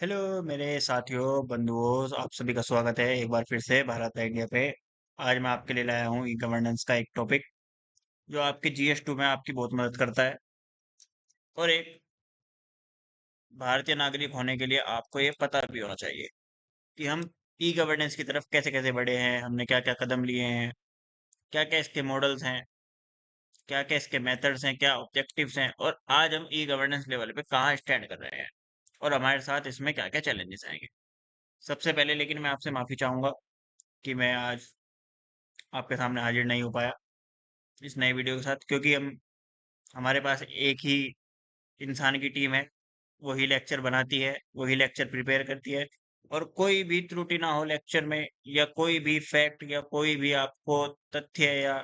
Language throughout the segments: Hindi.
हेलो मेरे साथियों बंधुओं, आप सभी का स्वागत है एक बार फिर से भारत इंडिया पे। आज मैं आपके लिए लाया हूँ ई गवर्नेंस का एक टॉपिक जो आपके जीएस2 में आपकी बहुत मदद करता है। और एक भारतीय नागरिक होने के लिए आपको ये पता भी होना चाहिए कि हम ई गवर्नेंस की तरफ कैसे कैसे बढ़े हैं, हमने क्या क्या कदम लिए हैं, क्या क्या इसके मॉडल्स हैं, क्या क्या इसके मेथड्स हैं, क्या ऑब्जेक्टिव्स हैं, और आज हम ई गवर्नेंस लेवल पे कहाँ स्टैंड कर रहे हैं और हमारे साथ इसमें क्या क्या चैलेंजेस आएंगे। सबसे पहले लेकिन मैं आपसे माफी चाहूंगा कि मैं आज आपके सामने हाजिर नहीं हो पाया इस नए वीडियो के साथ, क्योंकि हम हमारे पास एक ही इंसान की टीम है। वही लेक्चर बनाती है, वही लेक्चर प्रिपेयर करती है, और कोई भी त्रुटि ना हो लेक्चर में, या कोई भी फैक्ट या कोई भी आपको तथ्य या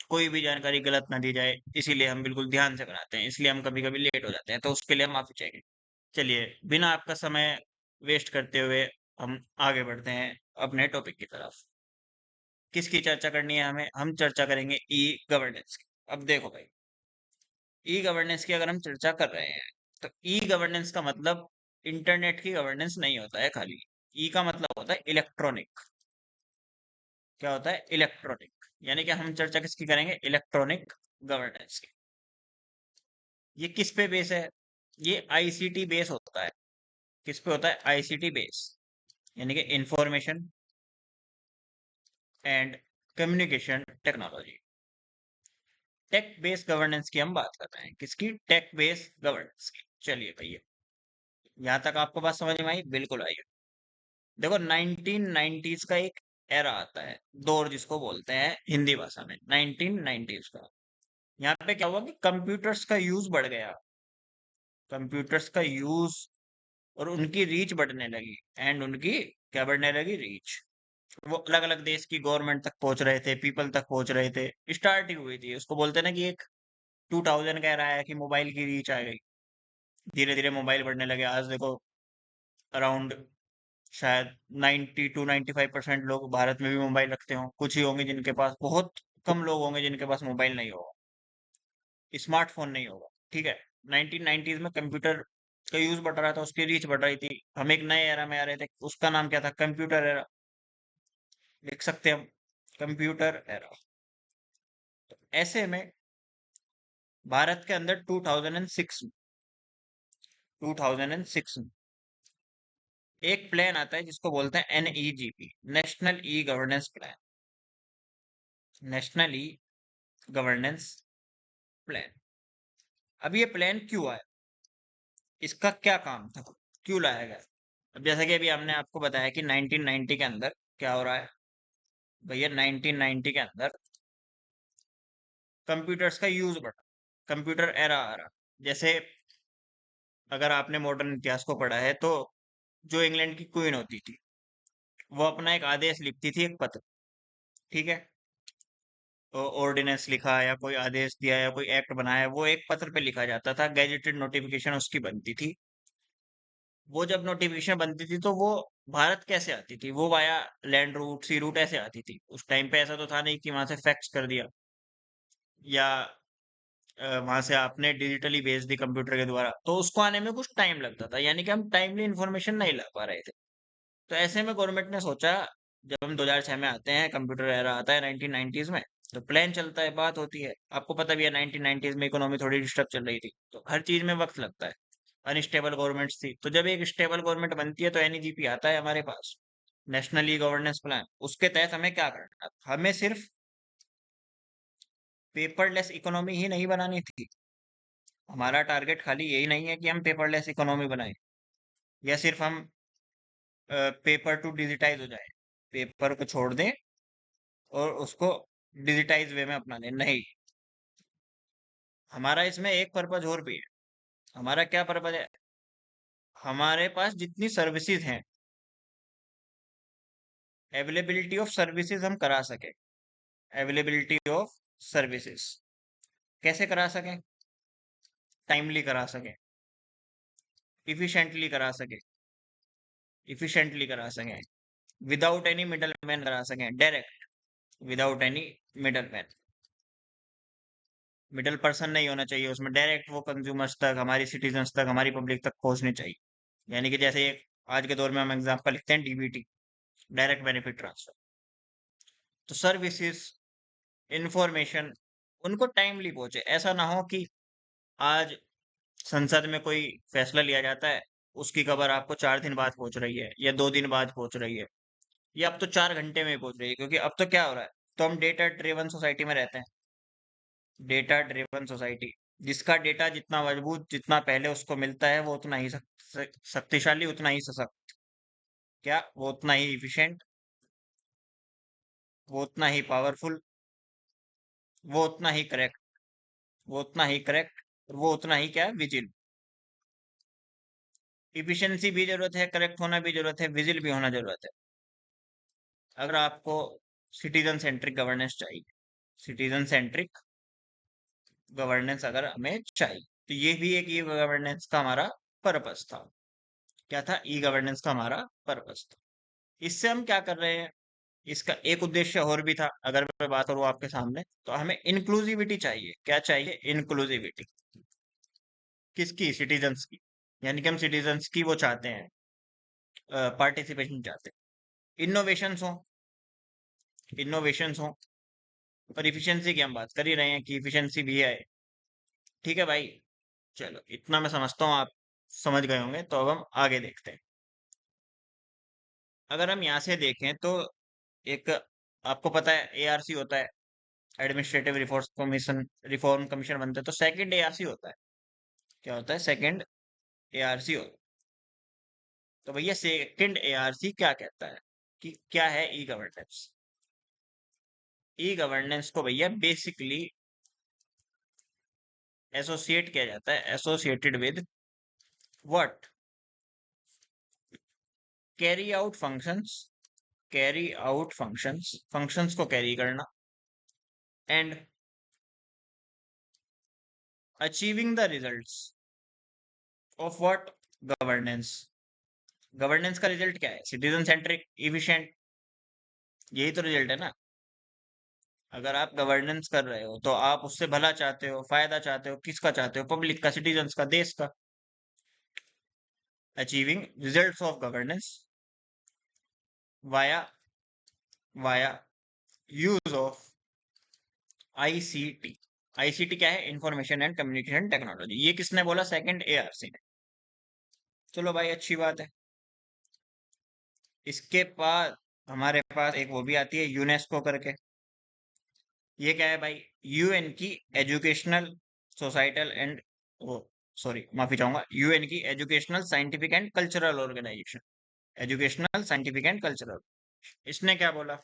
कोई भी जानकारी गलत ना दी जाए। इसीलिए हम बिल्कुल ध्यान से बनाते हैं, इसलिए हम कभी कभी लेट हो जाते हैं, तो उसके लिए हम माफी चाहेंगे। चलिए, बिना आपका समय वेस्ट करते हुए हम आगे बढ़ते हैं अपने टॉपिक की तरफ। किसकी चर्चा करनी है हमें? हम चर्चा करेंगे ई गवर्नेंस की। अब देखो भाई, ई गवर्नेंस की अगर हम चर्चा कर रहे हैं तो ई गवर्नेंस का मतलब इंटरनेट की गवर्नेंस नहीं होता है खाली। ई का मतलब होता है इलेक्ट्रॉनिक। क्या होता है? इलेक्ट्रॉनिक। यानी कि हम चर्चा किसकी करेंगे? इलेक्ट्रॉनिक गवर्नेंस की। ये किस पे बेस है? ये आईसीटी बेस होता है। किस पे होता है? आईसीटी बेस, यानी कि information and communication technology. Tech based governance की हम बात कर रहे हैं। किसकी? टेक बेस्ड गवर्नेंस की। चलिए भैया, यहाँ तक आपको बात समझ में आई? बिल्कुल आई है। देखो, 1990s का एक एरा आता है, दौर जिसको बोलते हैं हिंदी भाषा में 1990s का। यहाँ पे क्या हुआ कि कंप्यूटर्स का यूज बढ़ गया। कंप्यूटर्स का यूज और उनकी रीच बढ़ने लगी। एंड उनकी क्या बढ़ने लगी? रीच। वो अलग अलग देश की गवर्नमेंट तक पहुंच रहे थे, पीपल तक पहुंच रहे थे। स्टार्टिंग हुई थी, उसको बोलते हैं ना कि एक 2000 कह रहा है कि मोबाइल की रीच आ गई। धीरे धीरे मोबाइल बढ़ने लगे। आज देखो, अराउंड शायद 90 to 95% लोग भारत में भी मोबाइल रखते हो। कुछ ही होंगे जिनके पास, बहुत कम लोग होंगे जिनके पास मोबाइल नहीं होगा, स्मार्टफोन नहीं होगा। ठीक है। 1990s में कंप्यूटर का यूज बढ़ रहा था, उसकी रीच बढ़ रही थी। हम एक नए एरा में आ रहे थे, उसका नाम क्या था? Computer era. लिख सकते हैं हम, कंप्यूटर एरा। ऐसे में भारत के अंदर 2006 में एक प्लान आता है जिसको बोलते हैं NEGP, national e governance plan. National e governance plan. अब ये प्लान क्यों आया? इसका क्या काम था? क्यों लाया गया? अब जैसा कि अभी हमने आपको बताया कि 1990 के अंदर क्या हो रहा है भैया। 1990 के अंदर कंप्यूटर्स का यूज बढ़ा, कंप्यूटर एरा आ रहा। जैसे अगर आपने मॉडर्न इतिहास को पढ़ा है तो जो इंग्लैंड की क्वीन होती थी, वो अपना एक आदेश लिखती थी, एक पत्र। ठीक है। ऑर्डिनेंस लिखा या कोई आदेश दिया या कोई एक्ट बनाया, वो एक पत्र पे लिखा जाता था, गैजेटेड नोटिफिकेशन उसकी बनती थी। वो जब नोटिफिकेशन बनती थी तो वो भारत कैसे आती थी? वो वाया लैंड रूट, सी रूट ऐसे आती थी। उस टाइम पे ऐसा तो था नहीं कि वहां से फैक्स कर दिया, या वहां से आपने डिजिटली भेज दी कंप्यूटर के द्वारा, तो उसको आने में कुछ टाइम लगता था। यानी कि हम टाइमली इंफॉर्मेशन नहीं ला पा रहे थे। तो ऐसे में गवर्नमेंट ने सोचा, जब हम 2006 में आते हैं, कंप्यूटर एरा आता है 1990s में, तो प्लान चलता है, बात होती है। आपको पता भी है 1990s में इकोनॉमी थोड़ी डिस्टर्ब चल रही थी, तो हर चीज में वक्त लगता है। अनस्टेबल गवर्नमेंट थी, तो जब एक स्टेबल गवर्नमेंट बनती है तो एनईजीपी आता है हमारे पास, नेशनल ई गवर्नेंस प्लान। उसके तहत हमें क्या करना था? हमें सिर्फ पेपरलेस इकोनॉमी ही नहीं बनानी थी। हमारा टारगेट खाली यही नहीं है कि हम पेपरलेस इकोनॉमी बनाएं, या सिर्फ हम पेपर टू डिजिटाइज हो जाए, पेपर को छोड़ दें और उसको डिजिटाइज वे में अपना दें। नहीं, हमारा इसमें एक पर्पज और भी है। हमारा क्या पर्पज है? हमारे पास जितनी सर्विसेज हैं, अवेलेबिलिटी ऑफ सर्विसेज हम करा सके। अवेलेबिलिटी ऑफ सर्विसेज कैसे करा सकें? टाइमली करा सकें, इफिशिएंटली करा सकें, इफिशिएंटली करा सकें, विदाउट एनी मिडल मैन करा सकें, direct, without any middle man. Middle person नहीं होना चाहिए उसमें, डायरेक्ट वो कंज्यूमर्स तक, हमारी सिटीजन्स तक, हमारी पब्लिक तक पहुंचनी चाहिए। यानी कि जैसे एक आज के दौर में हम एग्जाम्पल लिखते हैं डीबीटी, डायरेक्ट बेनिफिट ट्रांसफर। तो सर्विसेज, इंफॉर्मेशन उनको टाइमली पहुंचे। ऐसा ना हो कि आज संसद में कोई फैसला लिया जाता है, उसकी खबर आपको 4 दिन बाद पहुंच रही है या 2 दिन बाद पहुंच रही है, या अब तो 4 घंटे में पहुंच रही है। क्योंकि अब तो क्या हो रहा है, तो हम डेटा ड्रिवन सोसाइटी में रहते हैं। डेटा ड्रिवन सोसाइटी, जिसका डेटा जितना मजबूत, जितना पहले उसको मिलता है, वो उतना ही शक्तिशाली, उतना ही सशक्त, क्या वो उतना ही इफिशिएंट, वो उतना ही पावरफुल, वो उतना ही करेक्ट, वो उतना ही करेक्ट, वो उतना ही क्या विजिल। इफिशिएंसी भी जरूरत है, करेक्ट होना भी जरूरत है, विजिल भी होना जरूरत है। अगर आपको सिटीजन सेंट्रिक गवर्नेंस चाहिए, सिटीजन सेंट्रिक गवर्नेंस अगर हमें चाहिए, तो ये भी एक ई गवर्नेंस का हमारा पर्पस था। क्या था? ई गवर्नेंस का हमारा पर्पस था। इससे हम क्या कर रहे हैं, इसका एक उद्देश्य और भी था। अगर मैं बात करूं आपके सामने, तो हमें इंक्लूसिविटी चाहिए। क्या चाहिए? इंक्लूसिविटी। किसकी? सिटीजन्स की। यानी कि हम सिटीजन्स की वो चाहते हैं, पार्टिसिपेशन चाहते हैं, इनोवेशंस हो, इनोवेशंस हो। और इफिशियंसी की हम बात कर ही रहे हैं कि इफिशियंसी भी है। ठीक है भाई, चलो इतना मैं समझता हूँ, आप समझ गए होंगे। तो अब हम आगे देखते हैं। अगर हम यहाँ से देखें तो एक, आपको पता है एआरसी होता है, एडमिनिस्ट्रेटिव रिफॉर्म कमीशन बनता है। तो सेकंड एआरसी होता है। क्या होता है? सेकंड एआरसी होता है। तो भैया सेकंड एआरसी क्या कहता है कि क्या है ई गवर्नेंस? ई गवर्नेंस को भैया बेसिकली एसोसिएट किया जाता है, associated with what? Carry out functions, carry out functions, functions को कैरी करना, and achieving the results of what? Governance. Governance का रिजल्ट क्या है? सिटीजन सेंट्रिक, इफिशिएंट, यही तो रिजल्ट है ना। अगर आप गवर्नेंस कर रहे हो तो आप उससे भला चाहते हो, फायदा चाहते हो। किसका चाहते हो? पब्लिक का, सिटीजन्स का, देश का। Achieving results of governance via, via use of ICT. ICT क्या है? Information and communication technology. ये किसने बोला? सेकंड एआरसी ने। चलो भाई, अच्छी बात है। इसके बाद हमारे पास एक वो भी आती है यूनेस्को करके। ये क्या है भाई? यूएन की educational, societal and, oh sorry माफी चाहूंगा, यूएन की educational, scientific and cultural organisation. Educational, scientific and cultural. इसने क्या बोला?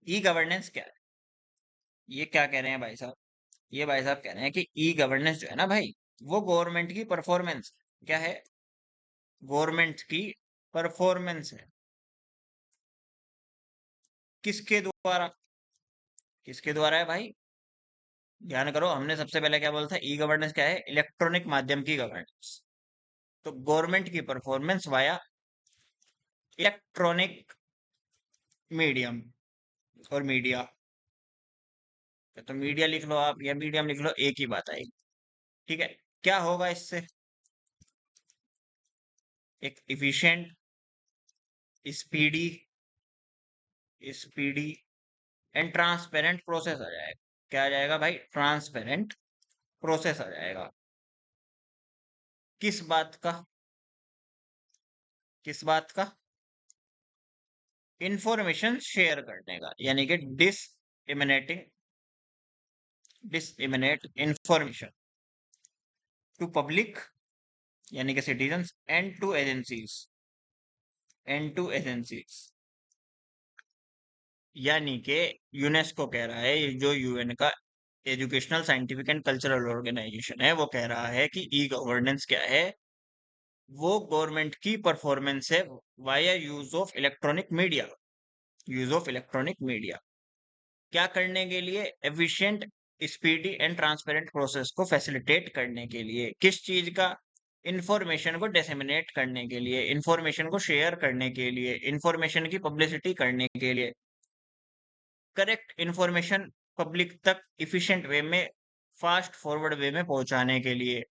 ई गवर्नेंस क्या है? ये क्या कह रहे हैं भाई साहब? ये भाई साहब कह रहे हैं कि ई गवर्नेंस जो है ना भाई, वो गवर्नमेंट की परफॉर्मेंस, क्या है? गवर्नमेंट की परफॉर्मेंस है। किसके द्वारा? किसके द्वारा है भाई? ध्यान करो, हमने सबसे पहले क्या बोला था? ई गवर्नेंस क्या है? इलेक्ट्रॉनिक माध्यम की गवर्नेंस। तो गवर्नमेंट की परफॉर्मेंस वाया इलेक्ट्रॉनिक मीडियम और मीडिया। तो मीडिया लिख लो आप या मीडियम लिख लो, एक ही बात आएगी। ठीक है। क्या होगा इससे? एक efficient, speedy, speedy and transparent process आ जाएगा। क्या आ जाएगा भाई? ट्रांसपेरेंट प्रोसेस आ जाएगा। किस बात का? किस बात का? इंफॉर्मेशन शेयर करने का, यानी कि disseminating, disseminate information to public, यानी कि citizens, and to agencies, and to agencies. यानी कि यूनेस्को कह रहा है, ये जो यूएन का educational, scientific and cultural organisation है, वो कह रहा है कि ई गवर्नेंस क्या है? वो गवर्नमेंट की परफॉर्मेंस है via use of electronic media. Use of electronic media क्या करने के लिए? Efficient, speedy and transparent process को फैसिलिटेट करने के लिए। किस चीज का? इंफॉर्मेशन को डिसेमिनेट करने के लिए, इंफॉर्मेशन को शेयर करने के लिए, इंफॉर्मेशन की पब्लिसिटी करने के लिए, करेक्ट इंफॉर्मेशन पब्लिक तक इफिशिएंट वे में, फास्ट फॉरवर्ड वे में पहुंचाने के लिए,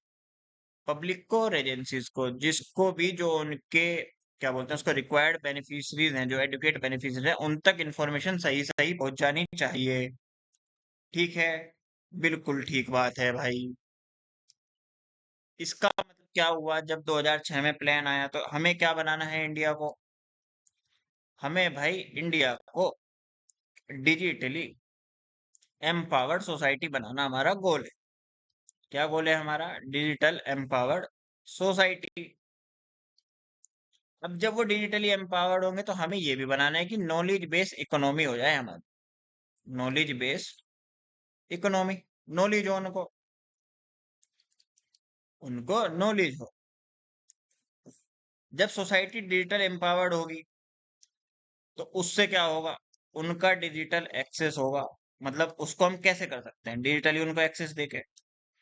पब्लिक को और एजेंसीज को, जिसको भी जो उनके क्या बोलते हैं उसको रिक्वायर्ड बेनिफिशरीज हैं, जो एडुकेट बेनिफिशरीज हैं, उन तक इंफॉर्मेशन सही सही पहुंचानी चाहिए। ठीक है, बिल्कुल ठीक बात है भाई। इसका मतलब क्या हुआ, जब 2006 में प्लान आया तो हमें क्या बनाना है इंडिया को? हमें भाई इंडिया को डिजिटली एम्पावर्ड सोसाइटी बनाना हमारा गोल है। क्या गोल है हमारा? Digital empowered society. अब जब वो डिजिटली एम्पावर्ड होंगे तो हमें ये भी बनाना है कि नॉलेज बेस्ड इकोनॉमी हो जाए हमारी। Knowledge based economy. नॉलेज हो उनको, उनको नॉलेज हो। जब सोसाइटी डिजिटल एम्पावर्ड होगी तो उससे क्या होगा? उनका डिजिटल एक्सेस होगा। मतलब उसको हम कैसे कर सकते हैं? डिजिटली उनको एक्सेस देके,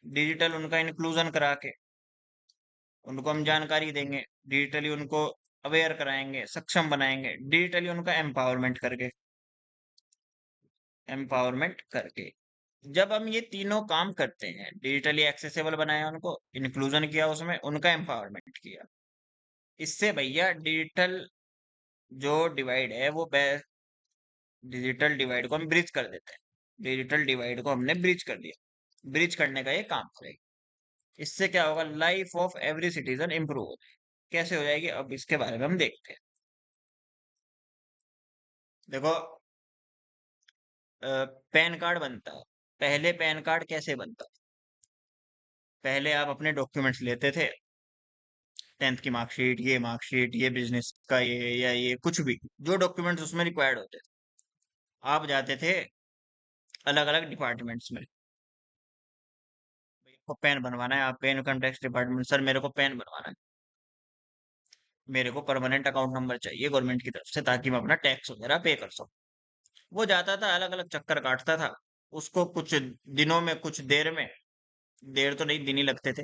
डिजिटल उनका इंक्लूजन करा के उनको हम जानकारी देंगे, डिजिटली उनको अवेयर कराएंगे, सक्षम बनाएंगे, डिजिटली उनका एम्पावरमेंट करके। जब हम ये तीनों काम करते हैं, डिजिटली एक्सेसिबल बनाया उनको, इंक्लूजन किया उसमें, उनका एम्पावरमेंट किया, इससे भैया डिजिटल जो डिवाइड है वो डिजिटल डिवाइड को हम ब्रिज कर देते हैं। डिजिटल डिवाइड को हमने ब्रिज कर दिया, ब्रिज करने का ये काम करेगा। इससे क्या होगा? Life of every citizen improve हो जाएगी। कैसे हो जाएगी, अब इसके बारे में हम देखते हैं। देखो, पैन कार्ड बनता है। पहले पैन कार्ड कैसे बनता? पहले आप अपने डॉक्यूमेंट्स लेते थे, 10th की मार्कशीट, ये बिजनेस का ये या ये कुछ भी, जो डॉक्यूमेंट्स उसमें रिक्वायर्ड होते थे, आप जाते थे अलग अलग डिपार्टमेंट्स में। को पैन बनवाना है, आपका इनकम टैक्स डिपार्टमेंट, सर मेरे को पैन बनवाना है, मेरे को परमानेंट अकाउंट नंबर चाहिए गवर्नमेंट की तरफ से, ताकि मैं अपना टैक्स वगैरह पे कर सकूं। वो जाता था अलग अलग चक्कर काटता था, उसको कुछ दिनों में, कुछ देर में, देर तो नहीं दिन ही लगते थे,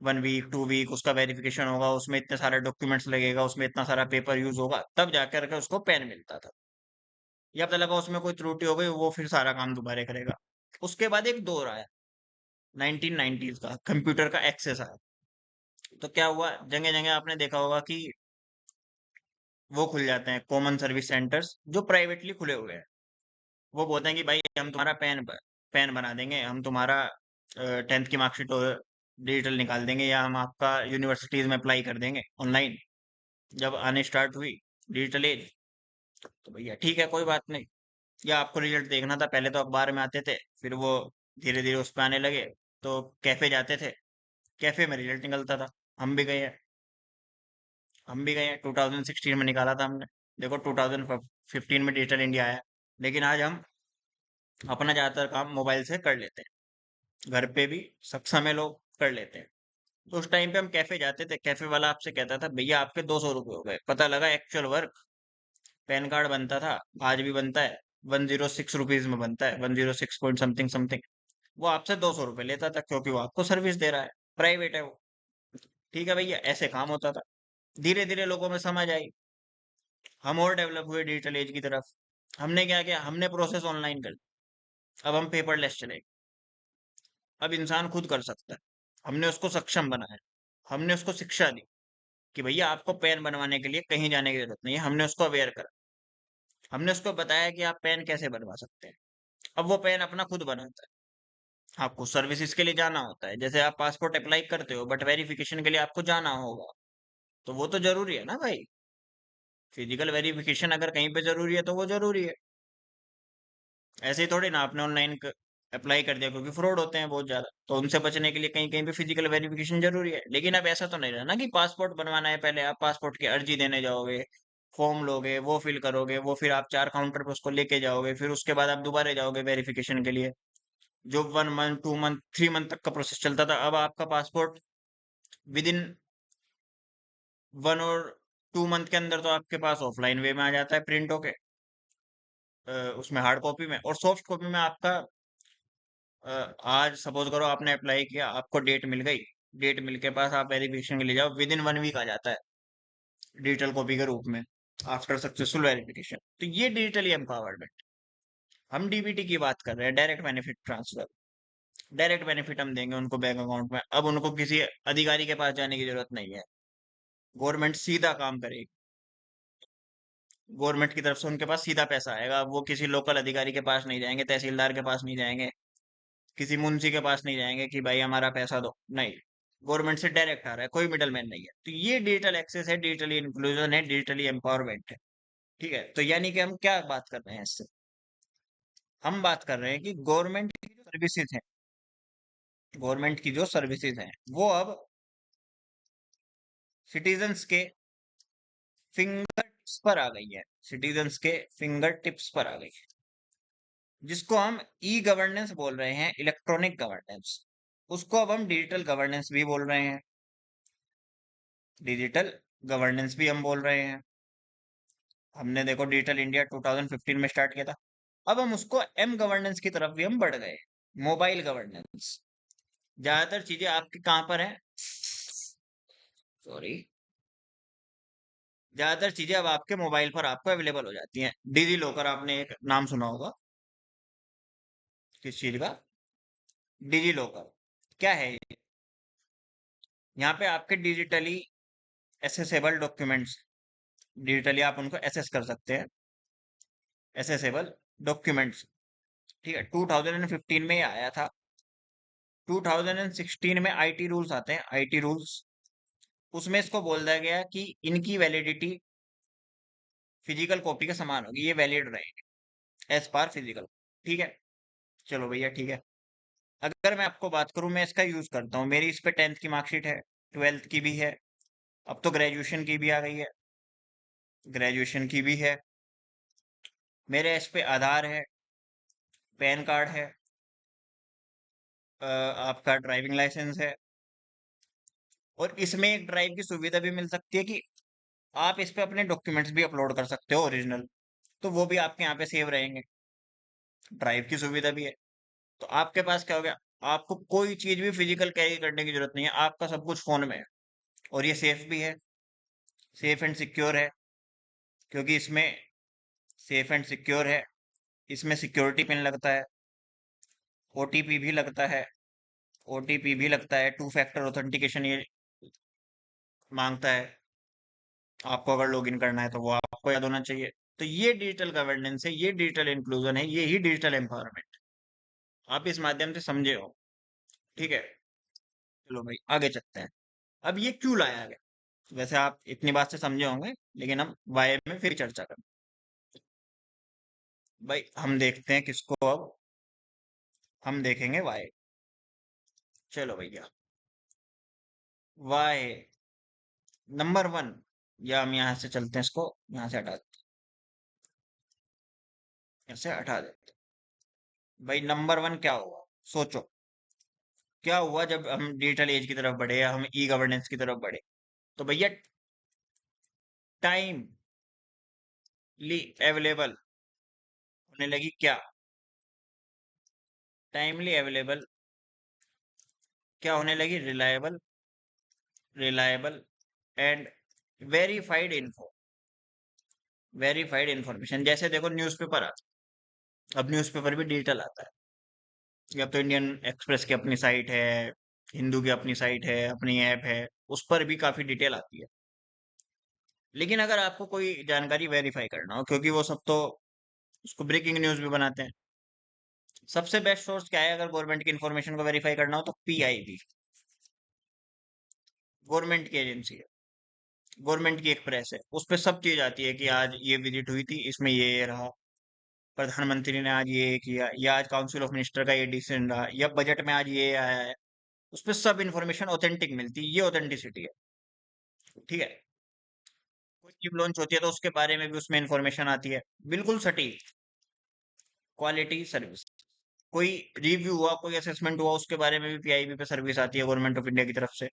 1 वीक 2 वीक उसका वेरिफिकेशन होगा, उसमें इतने सारे डॉक्यूमेंट्स लगेगा, उसमें इतना सारा पेपर यूज होगा, तब जाकर के उसको पेन मिलता था। या पता लगा उसमें कोई त्रुटि हो गई, वो फिर सारा काम दोबारा करेगा। उसके बाद एक दौर आया 1990s का, कंप्यूटर का एक्सेस आया। तो क्या हुआ, जगह जगह आपने देखा होगा कि वो खुल जाते हैं कॉमन सर्विस सेंटर्स, जो प्राइवेटली खुले हुए हैं। वो बोलते हैं कि भाई हम तुम्हारा पैन बना देंगे, हम तुम्हारा 10th की मार्कशीट डिजिटल निकाल देंगे, या हम आपका यूनिवर्सिटीज में अप्लाई कर देंगे ऑनलाइन। जब आने स्टार्ट हुई डिजिटल एज, तो भैया ठीक है, कोई बात नहीं। या आपको रिजल्ट देखना था, पहले तो अखबार में आते थे, फिर वो धीरे धीरे उस पर आने लगे, तो कैफे जाते थे, कैफे में रिजल्ट निकलता था। हम भी गए हैं, हम भी गए हैं, 2016 में निकाला था हमने। देखो 2015 में डिजिटल इंडिया आया, लेकिन आज हम अपना ज्यादातर काम मोबाइल से कर लेते हैं, घर पे भी सक्षम है लोग, कर लेते हैं। तो उस टाइम पे हम कैफे जाते थे, कैफे वाला आपसे कहता था भैया आपके 200 रुपये हो गए, पता लगा एक्चुअल वर्क, पैन कार्ड बनता था, आज भी बनता है, 106 रुपीज में बनता है, 106 पॉइंट समथिंग समथिंग। वो आपसे 200 रुपये लेता था, क्योंकि वो आपको सर्विस दे रहा है, प्राइवेट है वो। ठीक है भैया, ऐसे काम होता था। धीरे धीरे लोगों में समझ आई, हम और डेवलप हुए डिजिटल एज की तरफ। हमने क्या किया, हमने प्रोसेस ऑनलाइन कर दी, अब हम पेपरलेस चले। अब इंसान खुद कर सकता है, हमने उसको सक्षम बनाया, हमने उसको शिक्षा दी कि भैया आपको पैन बनवाने के लिए कहीं जाने की जरूरत नहीं है, हमने उसको अवेयर करा, हमने उसको बताया कि आप पैन कैसे बनवा सकते हैं। अब वो पैन अपना खुद बनाता है। आपको सर्विसेज के लिए जाना होता है, जैसे आप पासपोर्ट अप्लाई करते हो, बट वेरिफिकेशन के लिए आपको जाना होगा, तो वो तो जरूरी है ना भाई। फिजिकल वेरिफिकेशन अगर कहीं पे जरूरी है तो वो जरूरी है। ऐसे ही थोड़ी ना आपने ऑनलाइन अप्लाई कर दिया, क्योंकि फ्रॉड होते हैं बहुत ज्यादा, तो उनसे बचने के लिए कहीं कहीं पे फिजिकल वेरिफिकेशन जरूरी है। लेकिन अब ऐसा तो नहीं रहना कि पासपोर्ट बनवाना है, पहले आप पासपोर्ट की अर्जी देने जाओगे, फॉर्म लोगे, वो फिल करोगे, वो फिर आप 4 काउंटर पे उसको लेके जाओगे, फिर उसके बाद आप दोबारा जाओगे वेरिफिकेशन के लिए। जो 1 मंथ 2 मंथ 3 मंथ तक का प्रोसेस चलता था, अब आपका पासपोर्ट विद इन 1 और 2 मंथ के अंदर तो आपके पास ऑफलाइन वे में आ जाता है, प्रिंट होके, उसमें हार्ड कॉपी में, और सॉफ्ट कॉपी में आपका आज सपोज करो आपने अप्लाई किया, आपको डेट मिल गई, डेट मिल के पास आप वेरिफिकेशन के लिए जाओ, विद इन 1 वीक आ जाता है डिजिटल कॉपी के रूप में, आफ्टर सक्सेसफुल वेरिफिकेशन। तो ये डिजिटली एम्पावरमेंट। हम डीबीटी की बात कर रहे हैं, direct benefit transfer. Direct benefit हम देंगे उनको बैंक अकाउंट में। अब उनको किसी अधिकारी के पास जाने की जरूरत नहीं है, गवर्नमेंट सीधा काम करेगी। गवर्नमेंट की तरफ से उनके पास सीधा पैसा आएगा, वो किसी लोकल अधिकारी के पास नहीं जाएंगे, तहसीलदार के पास नहीं जाएंगे, किसी मुंशी के पास नहीं जाएंगे कि भाई हमारा पैसा दो, नहीं। गवर्नमेंट से डायरेक्ट आ रहा है, कोई मिडल मैन नहीं है। तो ये डिजिटल एक्सेस है, डिजिटली इंक्लूजन है, डिजिटली एम्पावरमेंट है। ठीक है, तो यानी कि हम क्या बात कर रहे हैं इससे? हम बात कर रहे हैं कि गवर्नमेंट की जो सर्विसेज हैं, गवर्नमेंट की जो सर्विसेज हैं वो अब सिटीजन्स के फिंगर टिप्स पर आ गई है, सिटीजन्स के फिंगर टिप्स पर आ गई है, जिसको हम ई गवर्नेंस बोल रहे हैं, इलेक्ट्रॉनिक गवर्नेंस। उसको अब हम डिजिटल गवर्नेंस भी बोल रहे हैं, डिजिटल गवर्नेंस भी हम बोल रहे हैं। हमने देखो डिजिटल इंडिया 2015 में स्टार्ट किया था। अब हम उसको एम गवर्नेंस की तरफ भी हम बढ़ गए, मोबाइल गवर्नेंस। ज्यादातर चीजें आपकी कहाँ पर है, सॉरी, ज्यादातर चीजें अब आपके मोबाइल पर आपको अवेलेबल हो जाती हैं। डिजी लॉकर, आपने एक नाम सुना होगा, किस चीज का? Digi locker. क्या है ये? यहाँ पे आपके डिजिटली एसेसेबल डॉक्यूमेंट्स, डिजिटली आप उनको एसेस कर सकते हैं, एसेसेबल डॉक्यूमेंट्स। ठीक है, 2015 में ये आया था। 2016 में आईटी रूल्स आते हैं, आईटी रूल्स। उसमें इसको बोल दिया गया कि इनकी वैलिडिटी फिजिकल कॉपी के समान होगी, ये वैलिड रहेंगे एज पर फिजिकल। ठीक है, चलो भैया ठीक है। अगर मैं आपको बात करूं, मैं इसका यूज करता हूँ, मेरी इस पे 10th की मार्कशीट है, 12th की भी है, अब तो ग्रेजुएशन की भी आ गई है, ग्रेजुएशन की भी है। मेरे इस पे आधार है, पैन कार्ड है, आपका ड्राइविंग लाइसेंस है। और इसमें एक ड्राइव की सुविधा भी मिल सकती है कि आप इस पे अपने डॉक्यूमेंट्स भी अपलोड कर सकते हो ओरिजिनल, तो वो भी आपके यहाँ पे सेव रहेंगे। ड्राइव की सुविधा भी है। तो आपके पास क्या हो गया, आपको कोई चीज भी फिजिकल कैरी करने की जरूरत नहीं है, आपका सब कुछ फोन में है। और ये सेफ भी है, सेफ एंड सिक्योर है, क्योंकि इसमें सेफ एंड सिक्योर है, इसमें सिक्योरिटी पिन लगता है, ओटीपी भी लगता है, ओटीपी भी लगता है, टू फैक्टर ऑथेंटिकेशन ये मांगता है। आपको अगर लॉगिन करना है तो वो आपको याद होना चाहिए। तो ये डिजिटल गवर्नेंस है, ये डिजिटल इंक्लूजन है, ये ही डिजिटल एम्पावरमेंट आप इस माध्यम से समझे हो। ठीक है, चलो भाई आगे चलते हैं। अब ये क्यों लाया गया, वैसे आप इतनी बात से समझे होंगे, लेकिन हम वाई में फिर चर्चा करें। भाई हम देखते हैं किसको अब, हम देखेंगे वाई। चलो भैया, वाई नंबर 1, या हम यहाँ से चलते हैं, इसको यहाँ से हटा देते हैं, ऐसे हटा देते हैं। भाई नंबर 1 क्या हुआ, सोचो क्या हुआ जब हम डिजिटल एज की तरफ बढ़े या हम ई गवर्नेंस की तरफ बढ़े? तो भैया टाइमली अवेलेबल होने लगी क्या, टाइमली अवेलेबल क्या होने लगी, reliable, reliable and verified info, verified information. जैसे देखो न्यूज़पेपर आता है, अब न्यूज़पेपर भी डिजिटल आता है। अब तो इंडियन एक्सप्रेस की अपनी साइट है, हिंदू की अपनी साइट है, अपनी ऐप है, उस पर भी काफी डिटेल आती है। लेकिन अगर आपको कोई जानकारी वेरीफाई करना हो, क्योंकि वो सब तो उसको ब्रेकिंग न्यूज भी बनाते हैं, सबसे बेस्ट सोर्स क्या है अगर गवर्नमेंट की इन्फॉर्मेशन को वेरीफाई करना हो? तो पीआईबी, गवर्नमेंट की एजेंसी है, गवर्नमेंट की एक प्रेस है, उस पर सब चीज आती है कि आज ये विजिट हुई थी, इसमें ये रहा, प्रधानमंत्री ने आज ये किया, या आज काउंसिल ऑफ मिनिस्टर का ये डिसीजन रहा, या बजट में आज ये आया है। उस पर सब इन्फॉर्मेशन ऑथेंटिक मिलती है, ये ऑथेंटिसिटी है। ठीक है, कोई स्कीम लॉन्च होती है तो उसके बारे में भी उसमें इन्फॉर्मेशन आती है, बिल्कुल सटीक, क्वालिटी सर्विस। कोई रिव्यू हुआ, कोई असेसमेंट हुआ, उसके बारे में भी पीआईबी पे सर्विस आती है गवर्नमेंट ऑफ इंडिया की तरफ से।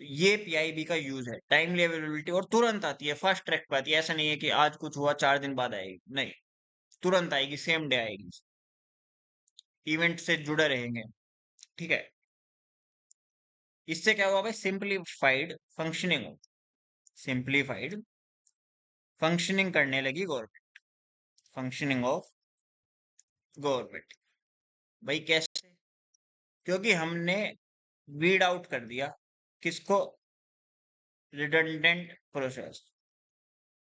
तो ये पीआईबी का यूज है, टाइमली अवेलेबिलिटी, और तुरंत आती है, फास्ट ट्रैक पे आती है। ऐसा नहीं है कि आज कुछ हुआ 4 दिन बाद आएगी, नहीं, तुरंत आएगी, सेम डे आएगी, इवेंट से जुड़े रहेंगे। ठीक है, इससे क्या हुआ भाई, सिंप्लीफाइड फंक्शनिंग हो, सिंप्लीफाइड फंक्शनिंग करने लगी गवर्नमेंट, फंक्शनिंग ऑफ गवर्नमेंट। भाई कैसे क्योंकि हमने वीड आउट कर दिया किसको? रिडंडेंट प्रोसेस,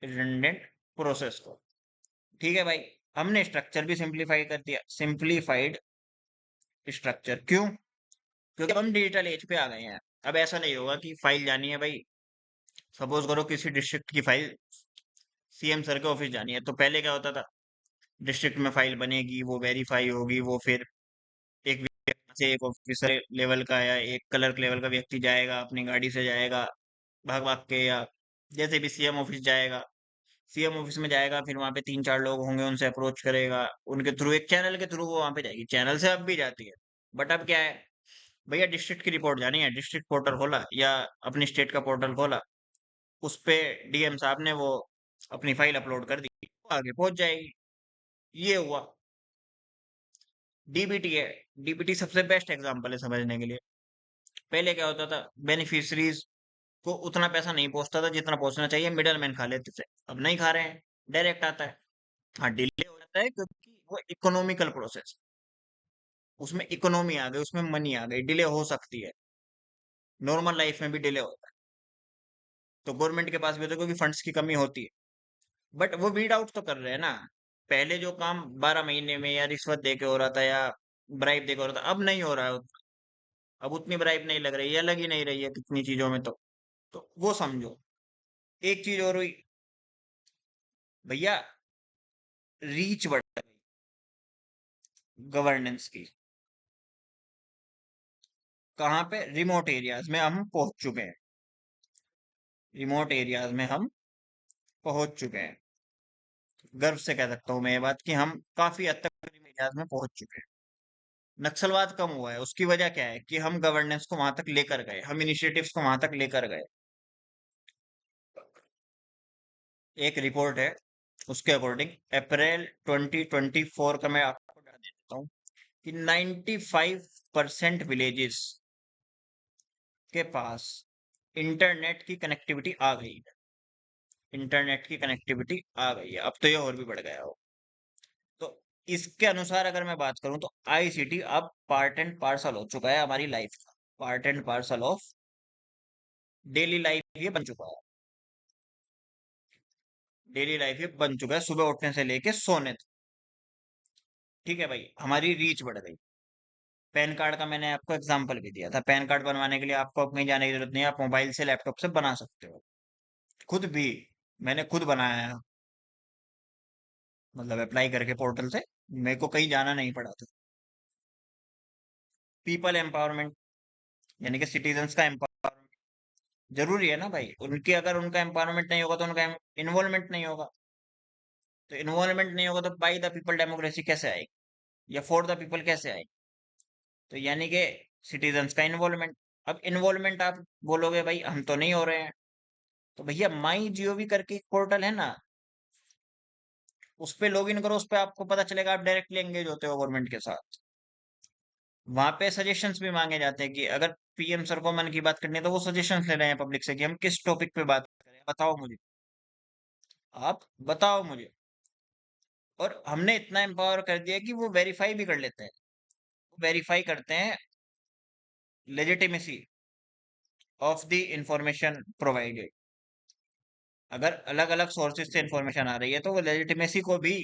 रिडंडेंट प्रोसेस को। ठीक है भाई, हमने स्ट्रक्चर भी सिंप्लीफाई कर दिया, सिंप्लीफाइड स्ट्रक्चर। क्यों? क्योंकि अब हम डिजिटल एज पे आ गए हैं। अब ऐसा नहीं होगा कि फाइल जानी है भाई, सपोज करो किसी डिस्ट्रिक्ट की फाइल सीएम सर के ऑफिस जानी है, तो पहले क्या होता था? डिस्ट्रिक्ट में फाइल बनेगी, वो वेरीफाई होगी, वो फिर एक व्यक्ति से, एक ऑफिसर लेवल का या एक क्लर्क लेवल का व्यक्ति जाएगा, अपनी गाड़ी से जाएगा भाग भाग के, या जैसे भी सीएम ऑफिस जाएगा, सीएम ऑफिस में जाएगा, फिर वहां पे 3-4 लोग होंगे, उनसे अप्रोच करेगा, उनके थ्रू, एक चैनल के थ्रू वो वहां पे जाएगी। चैनल से अब भी जाती है, बट अब क्या है भैया? डिस्ट्रिक्ट की रिपोर्ट जानी है, डिस्ट्रिक्ट पोर्टल खोला या अपनी स्टेट का पोर्टल खोला, उस पे डीएम साहब ने वो अपनी फाइल अपलोड कर दी, वो आगे पहुंच जाएगी। ये हुआ। डीबीटी है, डीबीटी सबसे बेस्ट एग्जांपल है समझने के लिए। पहले क्या होता था? बेनिफिशरीज को उतना पैसा नहीं पहुंचता था जितना पहुंचना चाहिए, मिडल मैन खा लेते थे। अब नहीं खा रहे हैं, डायरेक्ट आता है। हाँ, डिले हो जाता है क्योंकि वो इकोनॉमिकल प्रोसेस, उसमें इकोनॉमी आ गई, उसमें मनी आ गई, डिले हो सकती है। नॉर्मल लाइफ में भी डिले होता है, तो गवर्नमेंट के पास भी होता है क्योंकि फंड्स की कमी होती है। बट वो वीड आउट तो कर रहे हैं ना। पहले जो काम 12 महीने में या रिश्वत दे के हो रहा था या ब्राइब दे के हो रहा था, अब नहीं हो रहा है। अब उतनी ब्राइब नहीं लग रही है, लग ही नहीं रही है कितनी चीजों में। तो वो समझो। एक चीज और हुई भैया, रीच बढ़ गई गवर्नेंस की। कहाँ पे? रिमोट एरियाज में हम पहुंच चुके हैं। रिमोट एरियाज में हम पहुंच चुके हैं। गर्व से कह सकता हूं मैं ये बात कि हम काफी हद तक रिमोट एरियाज में पहुंच चुके हैं। नक्सलवाद कम हुआ है, उसकी वजह क्या है? कि हम गवर्नेंस को वहां तक लेकर गए, हम इनिशिएटिव्स को वहां तक लेकर गए। एक रिपोर्ट है, उसके अकॉर्डिंग अप्रैल 2024 का मैं आपको डाटा दे देता हूँ कि 95% विलेजेस के पास इंटरनेट की कनेक्टिविटी आ गई है। इंटरनेट की कनेक्टिविटी आ गई है। अब तो ये और भी बढ़ गया हो। तो इसके अनुसार अगर मैं बात करूं तो आईसीटी अब पार्ट एंड पार्सल हो चुका है हमारी लाइफ का। Part and parcel of daily life ये बन चुका है। डेली लाइफ ये बन चुका है, सुबह उठने से लेके सोने तक। ठीक है भाई, हमारी रीच बढ़ गई। पैन कार्ड का मैंने आपको एग्जांपल भी दिया था। पैन कार्ड बनवाने के लिए आपको अब कहीं जाने की जरूरत नहीं है, आप मोबाइल से, लैपटॉप से बना सकते हो। खुद भी मैंने खुद बनाया है, मतलब अप्लाई करके पोर्टल से। मेरे को कहीं जाना नहीं पड़ा था। पीपल एम्पावरमेंट, यानी कि सिटीजन्स का एम्पावरमेंट जरूरी है ना भाई। उनकी, अगर उनका एम्पावरमेंट नहीं होगा तो उनका इन्वॉल्वमेंट नहीं होगा। तो इन्वॉल्वमेंट नहीं होगा तो बाई द पीपल डेमोक्रेसी कैसे आएगी, या फॉर द पीपल कैसे आएगी? तो यानी कि सिटीजन्स का इन्वॉल्वमेंट। अब इन्वॉल्वमेंट आप बोलोगे भाई हम तो नहीं हो रहे हैं, तो भैया माई जीओवी करके एक पोर्टल है ना, उस पे लॉग इन करो, उस पे आपको पता चलेगा, आप डायरेक्टली एंगेज होते हो गवर्नमेंट के साथ। वहां पे सजेशंस भी मांगे जाते हैं कि अगर पीएम सर को मन की बात करनी है तो वो सजेशंस ले रहे हैं पब्लिक से कि हम किस टॉपिक पे बात करें, बताओ मुझे, आप बताओ मुझे। और हमने इतना एम्पावर कर दिया कि वो वेरीफाई भी कर लेते हैं। वेरीफाई करते हैं legitimacy of the information provided. अगर अलग अलग सोर्सेज से इंफॉर्मेशन आ रही है तो वो लेजिटिमेसी को भी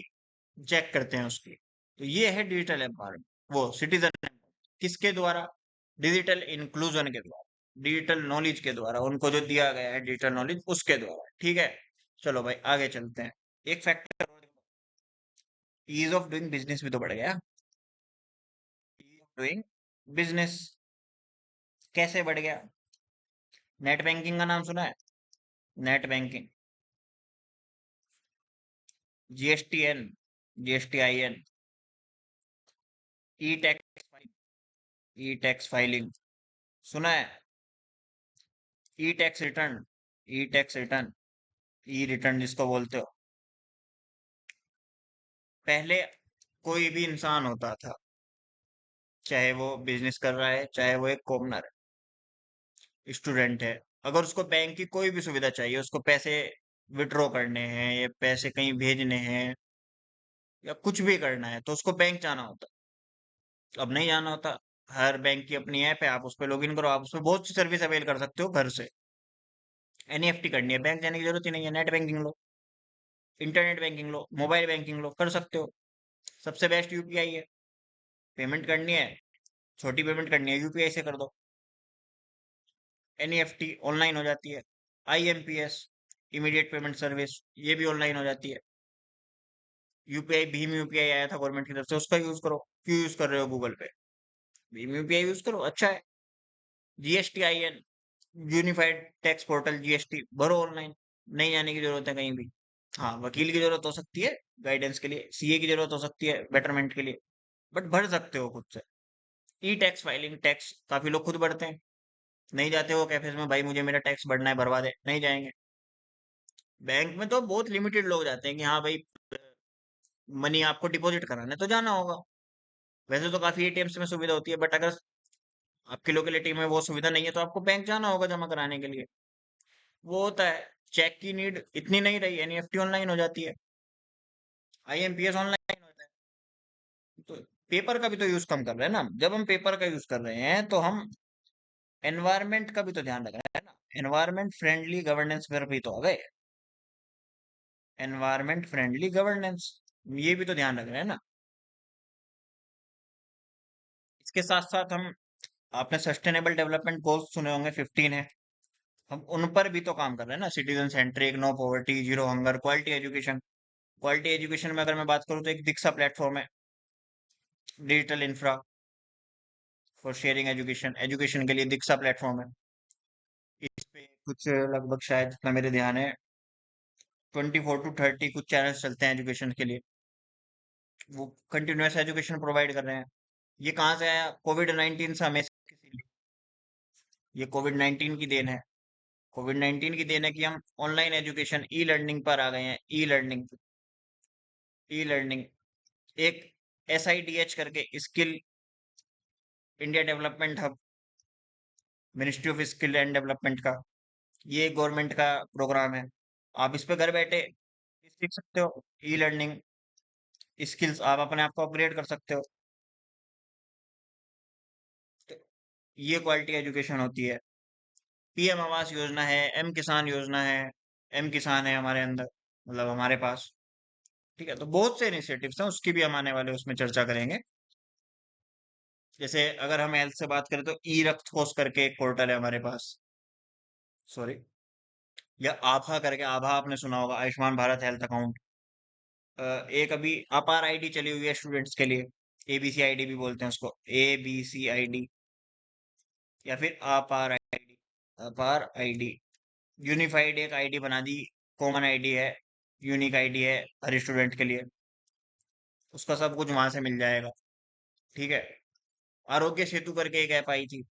चेक करते हैं उसकी। तो ये है डिजिटल एम्पावरमेंट, वो सिटीजन। किसके द्वारा? डिजिटल इंक्लूजन के द्वारा, डिजिटल नॉलेज के द्वारा, उनको जो दिया गया है डिजिटल नॉलेज उसके द्वारा। ठीक है, चलो भाई आगे चलते हैं। एक factor, ease of doing business भी तो बढ़ गया। डूइंग बिजनेस कैसे बढ़ गया? नेट बैंकिंग का नाम सुना है? नेट बैंकिंग, जीएसटीएन, जीएसटीआईएन, ई टैक्स, ई टैक्स फाइलिंग सुना है? ई टैक्स रिटर्न, ई टैक्स रिटर्न, ई रिटर्न जिसको बोलते हो। पहले कोई भी इंसान होता था, चाहे वो बिजनेस कर रहा है, चाहे वो एक कॉमनर है, स्टूडेंट है, अगर उसको बैंक की कोई भी सुविधा चाहिए, उसको पैसे विड्रॉ करने हैं या पैसे कहीं भेजने हैं या कुछ भी करना है, तो उसको बैंक जाना होता। अब नहीं जाना होता। हर बैंक की अपनी ऐप है, आप उस पर लॉग इन करो, आप उसमें बहुत सी सर्विस अवेल कर सकते हो घर से। एनईएफटी करनी है, बैंक जाने की जरूरत ही नहीं है, नेट बैंकिंग लो, इंटरनेट बैंकिंग लो, मोबाइल बैंकिंग लो, कर सकते हो। सबसे बेस्ट यूपीआई है। पेमेंट करनी है, छोटी पेमेंट करनी है, यूपीआई से कर दो। एनईएफटी ऑनलाइन हो जाती है। आईएमपीएस, इमीडिएट पेमेंट सर्विस, ये भी ऑनलाइन हो जाती है। यूपीआई, भीम यूपीआई आया था गवर्नमेंट की तरफ से, उसका यूज करो। क्यों यूज कर रहे हो गूगल पे? भीम यूपीआई यूज करो, अच्छा है। GSTIN, unified tax portal, GST भरो ऑनलाइन। नहीं जाने की जरूरत है कहीं भी। हाँ, वकील की जरूरत हो सकती है गाइडेंस के लिए, सीए की जरूरत हो सकती है बेटरमेंट के लिए, बट भर सकते हो खुद से। ई टैक्स फाइलिंग, टैक्स काफी लोग खुद भरते हैं। नहीं जाते हो कैफेज में, भाई मुझे मेरा टैक्स भरना है, भरवा दे, नहीं जाएंगे। बैंक में तो बहुत लिमिटेड लोग जाते हैं कि हाँ भाई, मनी आपको डिपॉजिट कराना है तो जाना होगा। वैसे तो काफी एटीएम्स में सुविधा होती है, बट अगर आपकी लोकेलिटी में वो सुविधा नहीं है तो आपको बैंक जाना होगा जमा कराने के लिए। वो होता है। चेक की नीड इतनी नहीं रही, एनईएफटी ऑनलाइन हो जाती है, आईएमपीएस ऑनलाइन होता है। तो पेपर का भी तो यूज कम कर रहे हैं ना। जब हम पेपर का यूज कर रहे हैं तो हम एनवायरमेंट का भी तो ध्यान रख रहे हैं ना। एनवायरमेंट फ्रेंडली गवर्नेंस पर भी तो आ गए। एनवायरमेंट फ्रेंडली गवर्नेंस, ये भी तो ध्यान रख रहे हैं ना। इसके साथ साथ हम, आपने सस्टेनेबल डेवलपमेंट गोल्स सुने होंगे, 15 है। हम उन पर भी तो काम कर रहे हैं ना। Citizen centric, no poverty, zero hunger, quality education. Quality education में अगर मैं बात करूँ तो एक दीक्षा प्लेटफॉर्म है, digital infra for sharing education, education के लिए दीक्षा प्लेटफॉर्म है। इस पे कुछ लगभग, शायद जितना मेरे ध्यान है, 24 to 30 कुछ चैनल्स चलते हैं एजुकेशन के लिए। वो कंटिन्यूस एजुकेशन प्रोवाइड कर रहे हैं। ये कहाँ से आया? कोविड 19 से हमें ये कोविड 19 की देन है। कोविड 19 की देन है कि हम ऑनलाइन एजुकेशन, ई लर्निंग पर आ गए हैं। ई लर्निंग, ई लर्निंग एक SIDH करके, skill India development hub, ministry of skill and development का, ये गवर्नमेंट का प्रोग्राम है। आप इस पे घर बैठे सीख सकते हो। ई लर्निंग स्किल्स, आप अपने आप को अपग्रेड कर सकते हो। तो ये क्वालिटी एजुकेशन होती है। पीएम आवास योजना है, एम किसान योजना है। एम किसान है हमारे अंदर, मतलब हमारे पास। ठीक है, तो बहुत से इनिशिएटिव्स हैं, उसकी भी हम आने वाले उसमें चर्चा करेंगे। जैसे अगर हम हेल्थ से बात करें तो ई रक्त कोष करके एक पोर्टल है हमारे पास। सॉरी, या आभा करके, आभा आपने सुना होगा, आयुष्मान भारत हेल्थ अकाउंट। एक अभी अपार आईडी चली हुई है स्टूडेंट्स के लिए, एबीसी आईडी भी बोलते हैं उसको, ABCID, या फिर अपार आईडी। अपार आईडी यूनिफाइड एक आईडी बना दी, कॉमन आईडी है, यूनिक आईडी है हर स्टूडेंट के लिए। उसका सब कुछ वहां से मिल जाएगा। ठीक है। आरोग्य सेतु करके एक ऐप आई थी,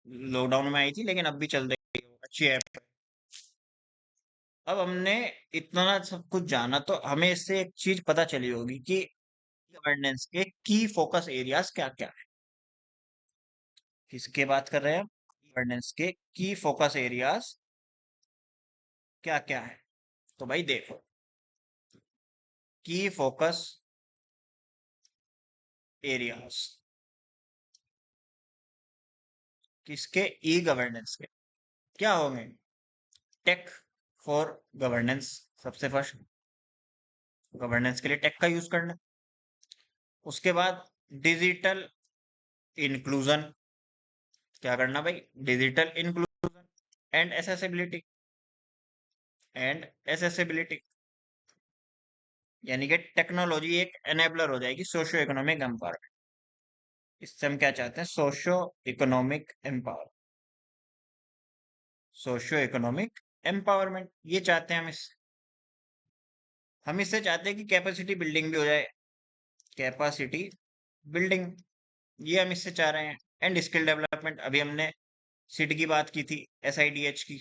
लॉकडाउन में आई थी, लेकिन अब भी चल रही है, अच्छी ऐप है। अब हमने इतना सब कुछ जाना तो हमें इससे एक चीज पता चली होगी कि गवर्नेंस के की फोकस एरियाज क्या क्या है। किसके बात कर रहे हैं हम? गवर्नेंस के की फोकस एरियाज क्या क्या है? तो भाई देखो, की फोकस एरियाज किसके? ई गवर्नेंस के क्या होंगे? टेक फॉर गवर्नेंस, सबसे फर्स्ट, गवर्नेंस के लिए टेक का यूज करना। उसके बाद डिजिटल इंक्लूजन, क्या करना भाई? Digital inclusion and accessibility, and accessibility, यानी कि टेक्नोलॉजी एक एनेबलर हो जाएगी सोशियो इकोनॉमिक एम्पावरमेंट। इससे हम क्या चाहते हैं? Socio economic empower, socio economic empowerment, ये चाहते हैं हम। हम इससे चाहते हैं कि कैपेसिटी बिल्डिंग भी हो जाए, कैपेसिटी बिल्डिंग, ये हम इससे चाह रहे हैं। एंड स्किल डेवलपमेंट, अभी हमने सिट की बात की थी, SIDH की,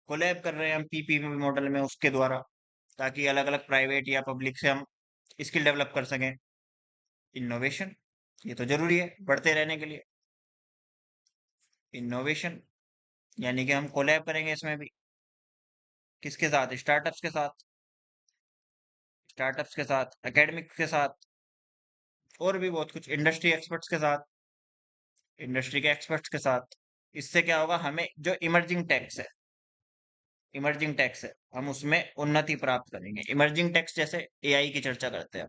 कोलैब कर रहे हैं हम PPP मॉडल में उसके द्वारा, ताकि अलग अलग प्राइवेट या पब्लिक से हम स्किल डेवलप कर सकें। इनोवेशन, ये तो जरूरी है बढ़ते रहने के लिए। इनोवेशन यानी कि हम कोलैब करेंगे इसमें भी, किसके साथ? स्टार्टअप्स के साथ, स्टार्टअप्स के साथ, एकेडमिक के साथ, और भी बहुत कुछ इंडस्ट्री एक्सपर्ट्स के साथ, इंडस्ट्री के एक्सपर्ट्स के साथ। इससे क्या होगा, हमें जो इमर्जिंग टैक्स है, हम उसमें उन्नति प्राप्त करेंगे। इमर्जिंग टैक्स जैसे एआई की चर्चा करते हैं।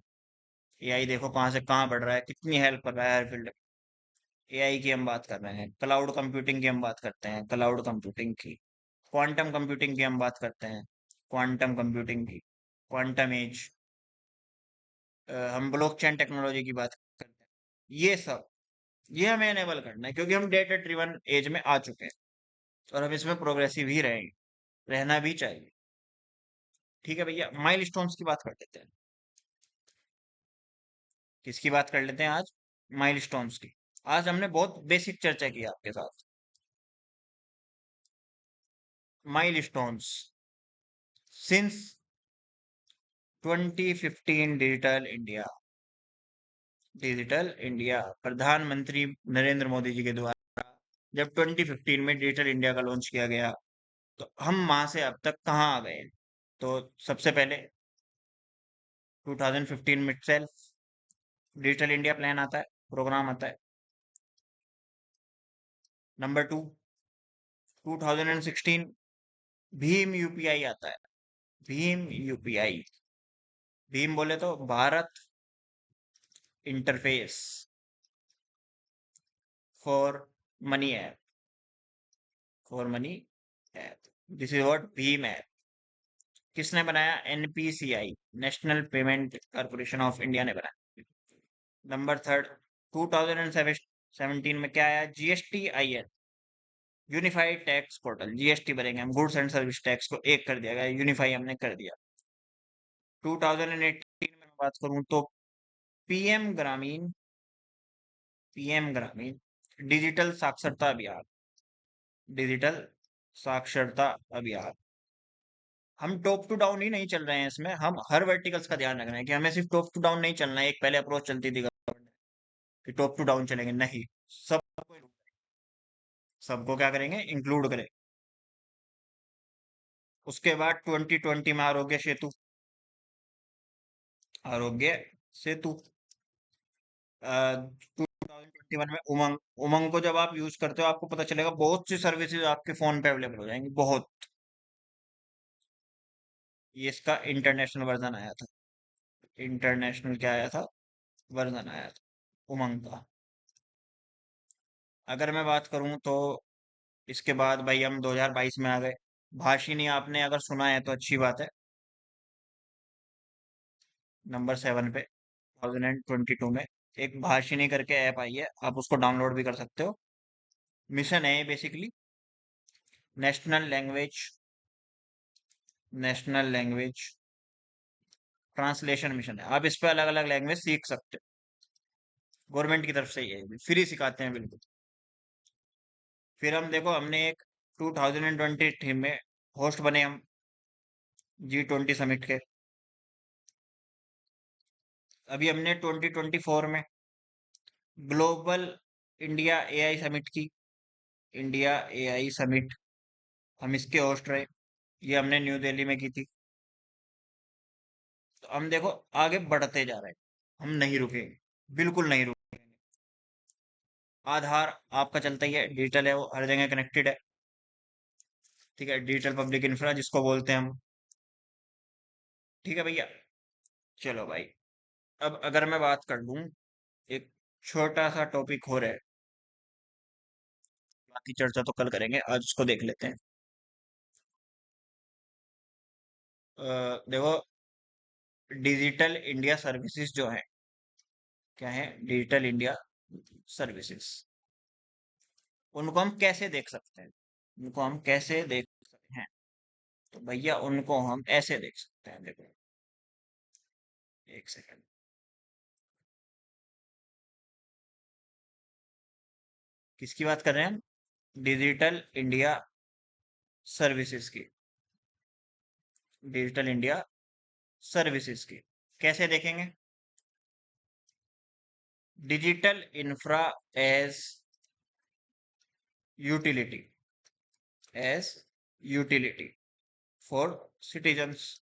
एआई देखो कहाँ से कहाँ बढ़ रहा है, कितनी हेल्प कर रहा है हर फील्ड में। एआई की हम बात कर रहे हैं, क्लाउड कंप्यूटिंग की हम बात करते हैं, क्लाउड कंप्यूटिंग की, क्वांटम कंप्यूटिंग की हम बात करते हैं, क्वांटम कंप्यूटिंग की, क्वांटम एज, हम ब्लॉकचेन टेक्नोलॉजी की बात करते हैं। ये सब, ये हमें एनेबल करना है, क्योंकि हम डेटा ड्रिवन एज में आ चुके हैं और हम इसमें प्रोग्रेसिव ही रहेंगे, रहना भी चाहिए। ठीक है भैया, माइलस्टोन्स की बात कर लेते हैं। किसकी बात कर लेते हैं आज? माइलस्टोन्स की। आज हमने बहुत बेसिक चर्चा की आपके साथ। माइलस्टोन्स सिंस 2015, डिजिटल इंडिया प्रधानमंत्री नरेंद्र मोदी जी के द्वारा जब 2015 में डिजिटल इंडिया का लॉन्च किया गया, तो हम वहां से अब तक कहाँ आ गए? तो सबसे पहले 2015 में सेल्फ डिजिटल इंडिया प्लान आता है, प्रोग्राम आता है। नंबर टू, 2016 भीम यूपीआई आता है। भीम यूपीआई, भीम बोले तो Bharat interface for money app, for money app, this is what भीम ऐप। किसने बनाया? NPCI, national payment corporation of India ने बनाया। नंबर थर्ड, 2017 में क्या आया? GST I N, unified tax portal. GST भरेंगे हम, गुड्स एंड सर्विस टैक्स को एक कर दिया गया, यूनिफाई हमने कर दिया। 2018 में मैं बात करूं तो पीएम ग्रामीण, डिजिटल साक्षरता अभियान, डिजिटल साक्षरता अभियान। हम टॉप टू डाउन ही नहीं चल रहे हैं इसमें, हम हर वर्टिकल्स का ध्यान रख रहे हैं कि हमें सिर्फ टॉप टू डाउन नहीं चलना है। एक पहले अप्रोच चलती थी गवर्नमेंट कि टॉप टू डाउन चलेंगे, नहीं, सबको, सबको क्या करेंगे? इंक्लूड करें। उसके बाद 2020 में आरोग्य सेतु, 2021 में उमंग। उमंग को जब आप यूज करते हो, आपको पता चलेगा बहुत सी सर्विसेज आपके फोन पे अवेलेबल हो जाएंगी, बहुत। ये इसका इंटरनेशनल वर्जन आया था, इंटरनेशनल क्या आया था? वर्जन आया था उमंग का। अगर मैं बात करूं तो इसके बाद भाई हम 2022 में आ गए। भाषिनी आपने अगर सुना है तो अच्छी बात है। नंबर 7 पे 2022 में एक भाषिनी करके ऐप आई है, आप उसको डाउनलोड भी कर सकते हो। मिशन है basically national language, national language translation mission है। आप इस पे अलग अलग लैंग्वेज सीख सकते हो, गवर्नमेंट की तरफ से ही है, फ्री सिखाते हैं बिल्कुल। फिर हम देखो, हमने एक 2023 में होस्ट बने हम G20 समिट के। अभी हमने 2024 में ग्लोबल इंडिया एआई समिट की, इंडिया एआई समिट, हम इसके होस्ट रहे। ये हमने न्यू दिल्ली में की थी। तो हम देखो आगे बढ़ते जा रहे हैं, हम नहीं रुकेंगे, बिल्कुल नहीं रुकेंगे। आधार आपका चलता ही है, डिजिटल है, वो हर जगह कनेक्टेड है। ठीक है, डिजिटल पब्लिक इंफ्रा जिसको बोलते हैं हम। ठीक है भैया, चलो भाई, अब अगर मैं बात कर लूं, एक छोटा सा टॉपिक हो रहा है, बाकी चर्चा तो कल करेंगे, आज उसको देख लेते हैं। देखो, डिजिटल इंडिया सर्विसेज जो है, क्या है? डिजिटल इंडिया सर्विसेज, उनको हम कैसे देख सकते हैं? उनको हम कैसे देख सकते हैं? तो भैया उनको हम ऐसे देख सकते हैं, देखो, एक सेकंड। किसकी बात कर रहे हैं हम? डिजिटल इंडिया सर्विसेज की, डिजिटल इंडिया सर्विसेज की। कैसे देखेंगे? Digital infra as utility, as utility for citizens,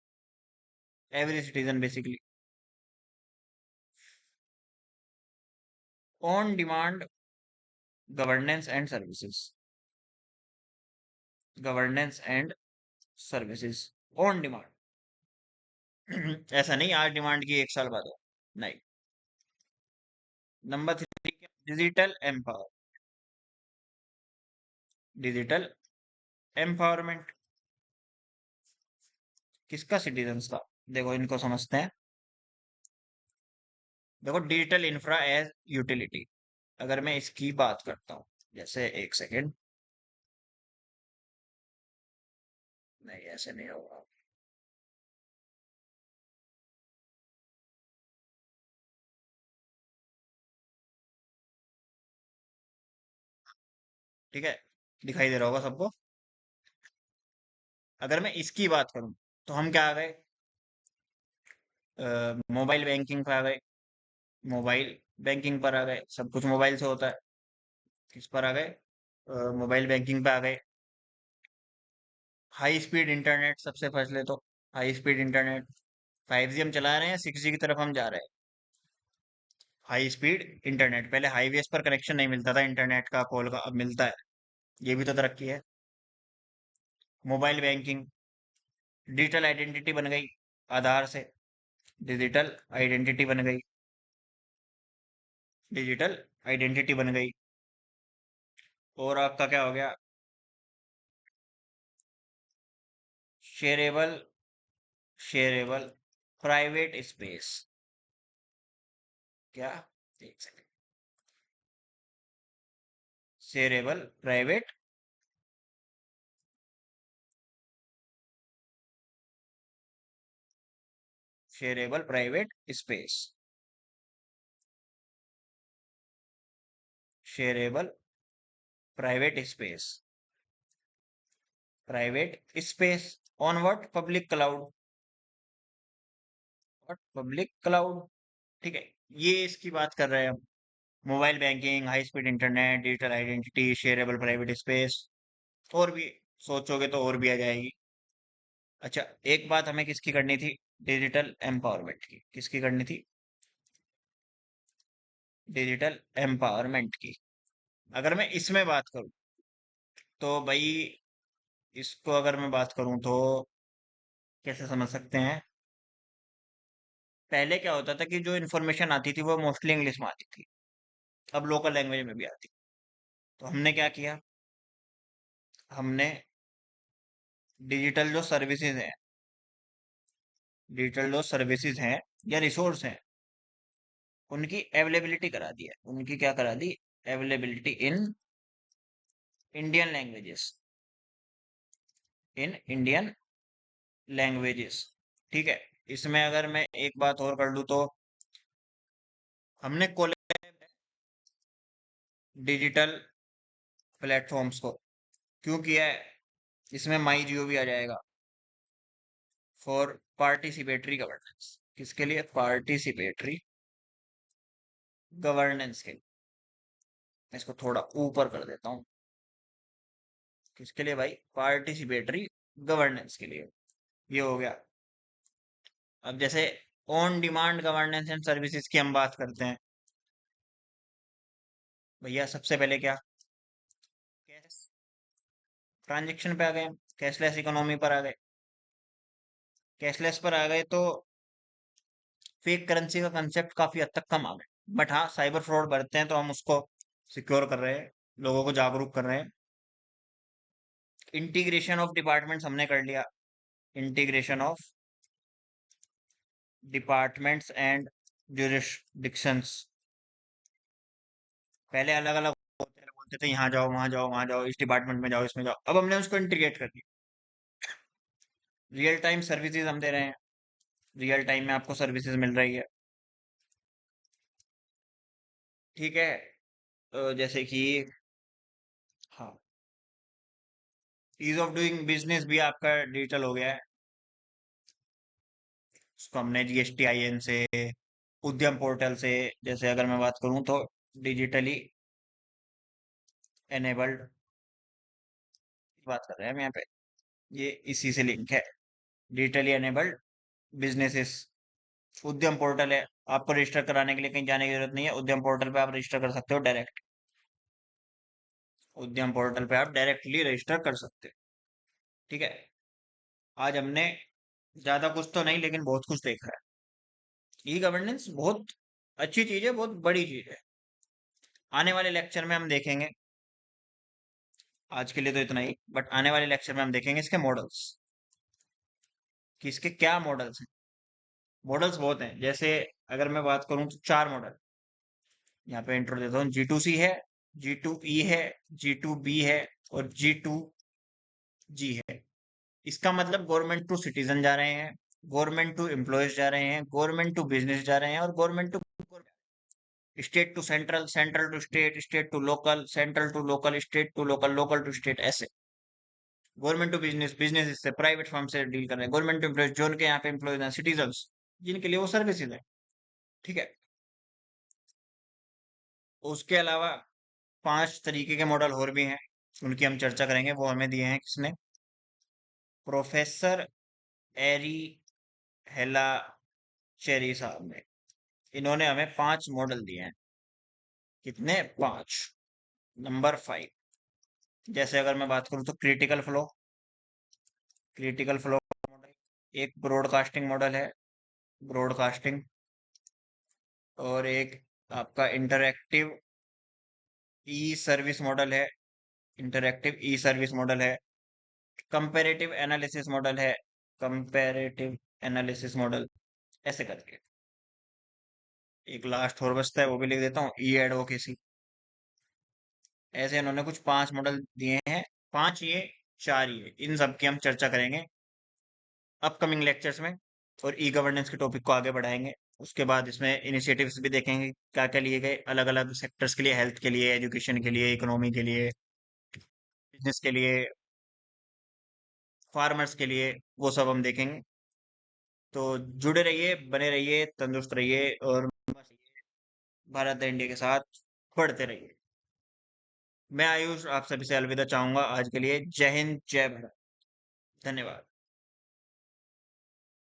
every citizen basically. On demand governance and services, governance and services on demand. ऐसा नहीं आज डिमांड की एक साल बाद हो, नहीं। Number 3, digital empower, digital empowerment किसका, सिटीजन्स का। देखो इनको समझते हैं। देखो डिजिटल इंफ्रा एज यूटिलिटी, अगर मैं इसकी बात करता हूँ, जैसे एक सेकेंड, नहीं ऐसे नहीं होगा। ठीक है, दिखाई दे रहा होगा सबको। अगर मैं इसकी बात करूं तो हम क्या आ गए, मोबाइल बैंकिंग पर आ गए, मोबाइल बैंकिंग पर आ गए, सब कुछ मोबाइल से होता है। किस पर आ गए, मोबाइल बैंकिंग पे आ गए। हाई स्पीड इंटरनेट सबसे फसले तो, हाई स्पीड इंटरनेट, 5G हम चला रहे हैं, 6G की तरफ हम जा रहे हैं। हाई स्पीड इंटरनेट, पहले हाईवेज पर कनेक्शन नहीं मिलता था इंटरनेट का, कॉल का, अब मिलता है। ये भी तो तरक्की है। मोबाइल बैंकिंग, डिजिटल आइडेंटिटी बन गई, आधार से डिजिटल आइडेंटिटी बन गई, डिजिटल आइडेंटिटी बन गई। और आपका क्या हो गया, शेयरेबल, शेयरेबल प्राइवेट स्पेस, क्या, एक second, shareable private, shareable private space, shareable private space, private space on what, public cloud, और पब्लिक क्लाउड। ठीक है, ये इसकी बात कर रहे हैं हम। Mobile banking, high speed internet, digital identity, shareable private space, और भी सोचोगे तो और भी आ जाएगी। अच्छा, एक बात हमें किसकी करनी थी, डिजिटल एम्पावरमेंट की, किसकी करनी थी, डिजिटल एम्पावरमेंट की। अगर मैं इसमें बात करूं तो भाई, इसको अगर मैं बात करूं तो कैसे समझ सकते हैं। पहले क्या होता था कि जो इन्फॉर्मेशन आती थी वो मोस्टली इंग्लिश में आती थी, अब लोकल लैंग्वेज में भी आती। तो हमने क्या किया, हमने डिजिटल जो सर्विसेज हैं, डिजिटल जो सर्विसेज हैं या रिसोर्स हैं, उनकी अवेलेबिलिटी करा दी है, उनकी क्या करा दी, availability in Indian languages, in Indian languages. ठीक है, इसमें अगर मैं एक बात और कर लूँ तो हमने कोलैब डिजिटल प्लेटफॉर्म्स को क्यों किया है, इसमें माई जियो भी आ जाएगा, फॉर पार्टिसिपेटरी गवर्नेंस, किसके लिए, पार्टिसिपेटरी गवर्नेंस के लिए। मैं इसको थोड़ा ऊपर कर देता हूँ, किसके लिए भाई, पार्टिसिपेटरी गवर्नेंस के लिए। ये हो गया। अब जैसे on demand governance and services की हम बात करते हैं, भैया सबसे पहले क्या, कैश ट्रांजेक्शन पे आ गए, कैशलेस इकोनॉमी पर आ गए। कैशलेस पर आ गए तो फेक करेंसी का कंसेप्ट काफी हद तक कम आ गए, बट हाँ साइबर फ्रॉड बढ़ते हैं तो हम उसको सिक्योर कर रहे हैं, लोगों को जागरूक कर रहे हैं। इंटीग्रेशन ऑफ डिपार्टमेंट्स हमने कर लिया, integration of departments and jurisdictions. पहले अलग अलग बोलते थे, यहाँ जाओ वहां जाओ वहां जाओ, इस डिपार्टमेंट में जाओ इसमें जाओ, अब हमने उसको इंटीग्रेट कर दिया। रियल टाइम सर्विसेज हम दे रहे हैं, रियल टाइम में आपको सर्विसेज मिल रही है। ठीक है, जैसे कि, हाँ, ईज ऑफ डूइंग बिजनेस भी आपका डिजिटल हो गया है, उसको हमने GSTIN से, उद्यम पोर्टल से, जैसे अगर मैं बात करूं तो डिजिटली एनेबल्ड बात कर रहे हैं हम यहाँ पे, ये इसी से लिंक है, डिजिटली एनेबल्ड बिजनेसेस, उद्यम पोर्टल है, आपको रजिस्टर कराने के लिए कहीं जाने की जरूरत नहीं है। उद्यम पोर्टल पे आप रजिस्टर कर सकते हो डायरेक्ट। उद्यम पोर्टल पे आप डायरेक्टली रजिस्टर कर सकते हो। ठीक है। आज हमने ज्यादा कुछ तो नहीं लेकिन बहुत कुछ देखा है। ई गवर्नेंस बहुत अच्छी चीज है, बहुत बड़ी चीज है। आने वाले लेक्चर में हम देखेंगे। आज के लिए तो इतना ही, बट आने वाले लेक्चर में हम देखेंगे इसके मॉडल्स, कि इसके क्या मॉडल्स हैं। मॉडल्स बहुत हैं। जैसे अगर मैं बात करूं तो 4 मॉडल यहाँ पे इंट्रो देता हूँ। G2C है, G2E है, G2B है और G2G है। इसका मतलब गवर्नमेंट टू सिटीजन जा रहे हैं, गवर्नमेंट टू एम्प्लॉयज जा रहे हैं, गवर्नमेंट टू बिजनेस जा रहे हैं और government to state to central, central to state, state to local, central to local, state to local, local to state, ऐसे। गवर्नमेंट टू बिजनेस, बिजनेस इससे प्राइवेट फर्म से डील कर रहे हैं। गवर्नमेंट टू एम्प्लॉयज, जो उनके यहाँ पे एम्प्लॉयज हैं, सिटीजन्स जिनके लिए वो सर्विसेज है। ठीक है। उसके अलावा 5 तरीके के मॉडल और भी हैं, उनकी हम चर्चा करेंगे। वो हमें दिए हैं किसने? प्रोफेसर एरी हेला चेरी साहब ने। इन्होंने हमें 5 मॉडल दिए हैं। कितने? 5। नंबर 5, जैसे अगर मैं बात करूं तो critical flow. Critical flow model. एक ब्रॉडकास्टिंग मॉडल है, ब्रॉडकास्टिंग। और एक आपका इंटरएक्टिव ई सर्विस मॉडल है, इंटरएक्टिव ई सर्विस मॉडल है। कंपैरेटिव एनालिसिस मॉडल है, कंपैरेटिव एनालिसिस मॉडल, ऐसे करके। एक लास्ट और बचता है, वो भी लिख देता हूँ, ई एडवोकेसी। ऐसे इन्होंने कुछ 5 मॉडल दिए हैं। 5 ये, 4 ये, इन सब की हम चर्चा करेंगे अपकमिंग लेक्चर्स में। और ई गवर्नेंस के टॉपिक को आगे बढ़ाएंगे। उसके बाद इसमें इनिशिएटिव्स भी देखेंगे, क्या क्या लिए गए अलग अलग सेक्टर्स के लिए, हेल्थ के लिए, एजुकेशन के लिए, इकोनॉमी के लिए, बिजनेस के लिए, फार्मर्स के लिए, वो सब हम देखेंगे। तो जुड़े रहिए, बने रहिए, तंदुरुस्त रहिए और भारत इंडिया के साथ बढ़ते रहिए। मैं आयुष आप सभी से अलविदा चाहूंगा आज के लिए। जय हिंद, जय भारत। धन्यवाद।